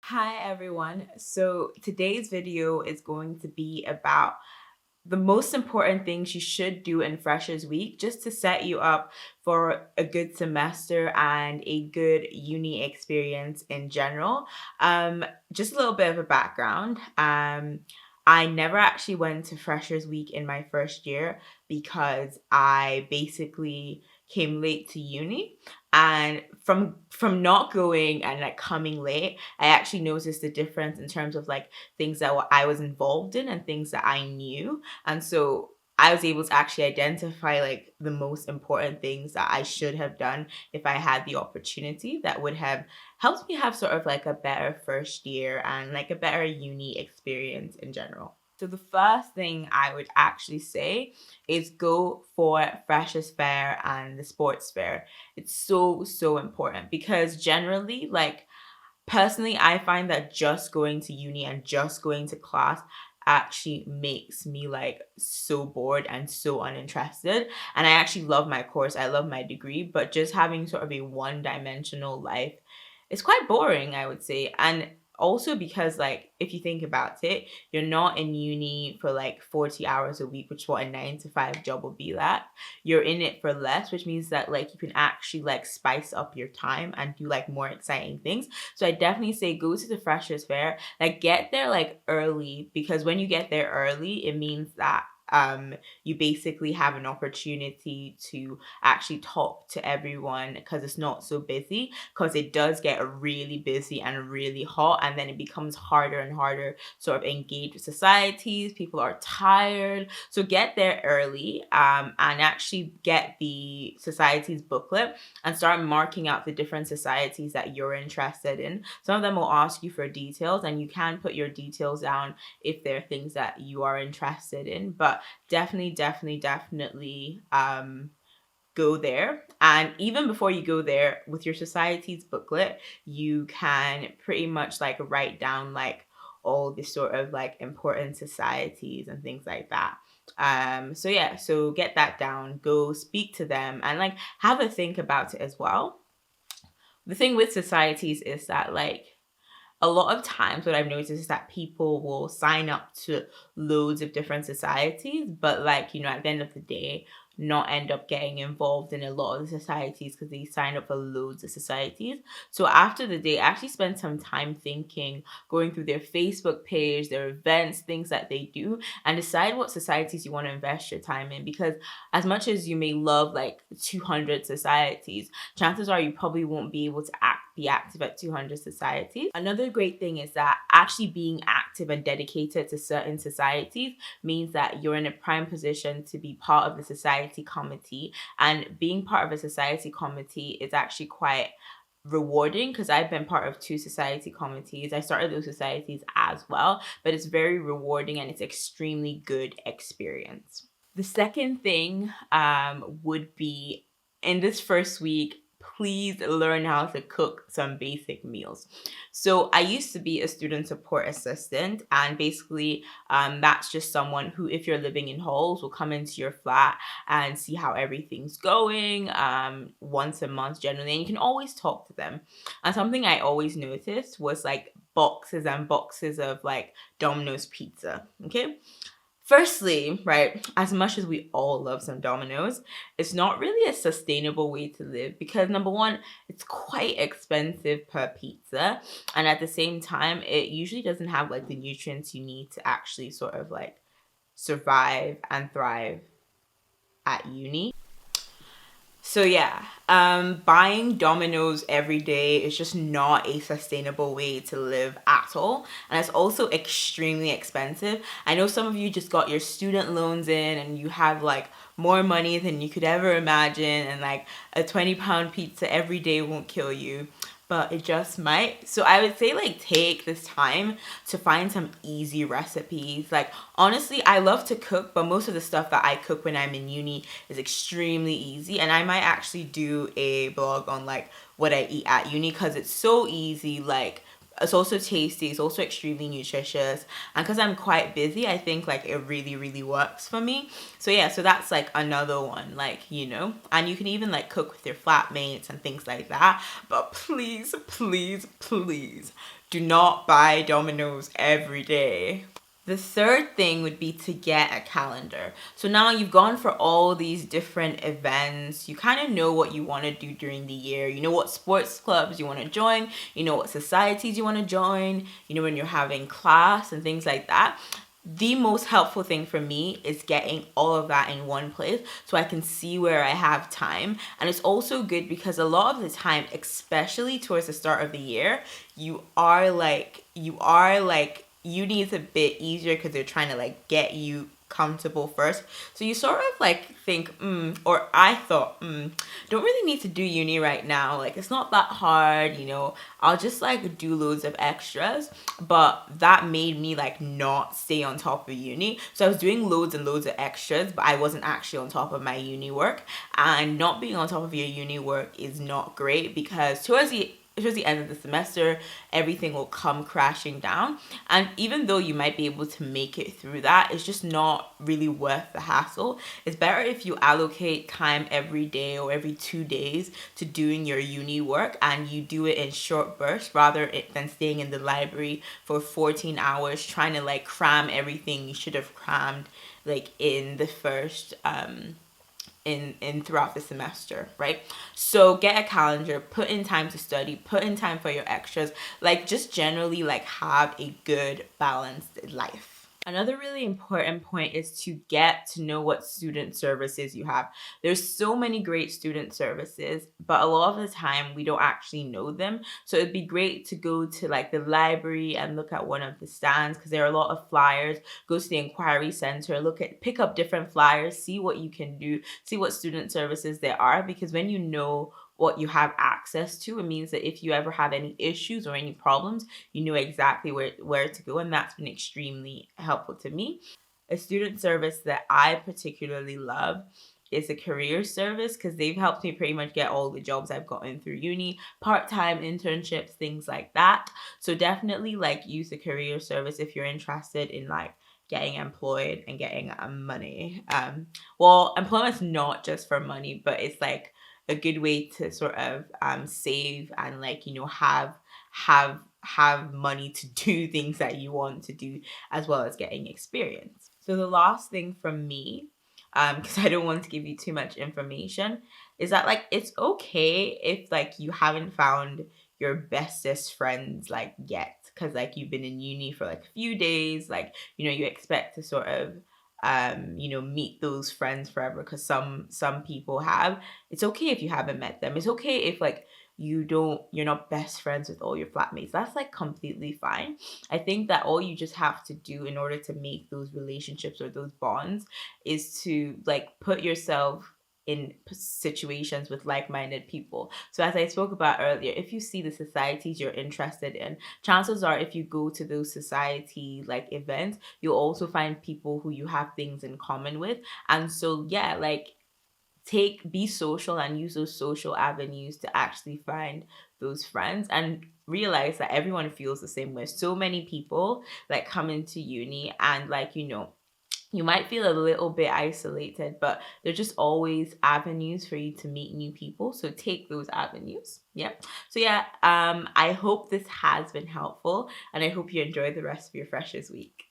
Hi everyone. So today's video is going to be about the most important things you should do in Freshers Week just to set you up for a good semester and a good uni experience in general. Just a little bit of a background. I never actually went to Freshers Week in my first year because I basically came late to uni, and from not going and like coming late, I actually noticed the difference in terms of like things that I was involved in and things that I knew. And so I was able to actually identify like the most important things that I should have done if I had the opportunity that would have helped me have sort of like a better first year and like a better uni experience in general. So the first thing I would actually say is go for Freshers Fair and the sports fair. It's so important because generally, like, personally, I find that just going to uni and just going to class actually makes me like so bored and so uninterested. And I actually love my course, I love my degree, but just having sort of a one-dimensional life is quite boring, I would say. And also because like if you think about it, you're not in uni for like 40 hours a week, which is what a 9 to 5 job will be like. You're in it for less, which means that like you can actually like spice up your time and do like more exciting things. So I definitely say go to the Freshers Fair, like get there like early, because when you get there early, it means that you basically have an opportunity to actually talk to everyone because it's not so busy, because it does get really busy and really hot, and then it becomes harder and harder sort of engage with societies. People are tired, so get there early, and actually get the society's booklet and start marking out the different societies that you're interested in. Some of them will ask you for details, and you can put your details down if there are things that you are interested in. But definitely go there. And even before you go there, with your society's booklet, you can pretty much like write down like all the sort of like important societies and things like that. So yeah, so get that down, go speak to them and like have a think about it as well. The thing with societies is that like a lot of times what I've noticed is that people will sign up to loads of different societies, but like, at the end of the day, not end up getting involved in a lot of the societies because they sign up for loads of societies. So after the day, actually spend some time thinking, going through their Facebook page, their events, things that they do, and decide what societies you want to invest your time in. Because as much as you may love like 200 societies, chances are you probably won't be able to be active at 200 societies. Another great thing is that actually being active and dedicated to certain societies means that you're in a prime position to be part of the society committee. And being part of a society committee is actually quite rewarding because I've been part of two society committees. I started those societies as well, but it's very rewarding and it's extremely good experience. The second thing would be in this first week, please learn how to cook some basic meals. So I used to be a student support assistant, and basically that's just someone who, if you're living in halls, will come into your flat and see how everything's going once a month generally, and you can always talk to them. And something I always noticed was like boxes and boxes of like Domino's pizza. Okay, firstly, right, as much as we all love some Domino's, it's not really a sustainable way to live because number one, it's quite expensive per pizza. And at the same time, it usually doesn't have like the nutrients you need to actually sort of like survive and thrive at uni. So yeah, buying Domino's every day is just not a sustainable way to live at all, and it's also extremely expensive. I know some of you just got your student loans in, and you have like more money than you could ever imagine, and like a 20-pound pizza every day won't kill you, but it just might. So I would say like take this time to find some easy recipes. Like honestly, I love to cook, but most of the stuff that I cook when I'm in uni is extremely easy, and I might actually do a blog on like what I eat at uni because it's so easy. Like it's also tasty, it's also extremely nutritious, and because I'm quite busy, I think like it really works for me. So yeah, so that's like another one, like, and you can even like cook with your flatmates and things like that. But please Do not buy Domino's every day. The third thing would be to get a calendar. So now you've gone for all these different events. You kind of know what you want to do during the year. You know what sports clubs you want to join. You know what societies you want to join. You know when you're having class and things like that. The most helpful thing for me is getting all of that in one place so I can see where I have time. And it's also good because a lot of the time, especially towards the start of the year, uni is a bit easier because they're trying to like get you comfortable first. So you sort of like think, or I thought, don't really need to do uni right now. Like it's not that hard, you know. I'll just like do loads of extras. But that made me like not stay on top of uni. So I was doing loads and loads of extras, but I wasn't actually on top of my uni work. And not being on top of your uni work is not great because towards the end of the semester, everything will come crashing down. And even though you might be able to make it through that, it's just not really worth the hassle. It's better if you allocate time every day or every 2 days to doing your uni work and you do it in short bursts rather than staying in the library for 14 hours trying to like cram everything you should have crammed like in the first in throughout the semester, right? So get a calendar, put in time to study, put in time for your extras, like just generally like have a good balanced life. Another really important point is to get to know what student services you have. There's so many great student services, but a lot of the time we don't actually know them. So it'd be great to go to like the library and look at one of the stands because there are a lot of flyers. Go to the inquiry center, pick up different flyers, see what you can do, see what student services there are, because when you know what you have access to, it means that if you ever have any issues or any problems, you know exactly where to go. And that's been extremely helpful to me. A student service that I particularly love is a career service because they've helped me pretty much get all the jobs I've gotten through uni, part-time internships, things like that. So definitely like use the career service if you're interested in like getting employed and getting money. Well, employment's not just for money, but it's like a good way to sort of save and like you know have money to do things that you want to do as well as getting experience. So the last thing from me, because I don't want to give you too much information, is that like it's okay if like you haven't found your bestest friends like yet because like you've been in uni for like a few days, like you know you expect to sort of you know meet those friends forever because some people have. It's okay if you haven't met them. It's okay if like you're not best friends with all your flatmates. That's like completely fine. I think that all you just have to do in order to make those relationships or those bonds is to like put yourself in situations with like-minded people. So as I spoke about earlier, if you see the societies you're interested in, chances are if you go to those society like events, you'll also find people who you have things in common with. And so yeah, like be social and use those social avenues to actually find those friends and realize that everyone feels the same way. So many people like come into uni and like you know you might feel a little bit isolated, but there's just always avenues for you to meet new people. So take those avenues. Yeah. So yeah, I hope this has been helpful and I hope you enjoy the rest of your freshers week.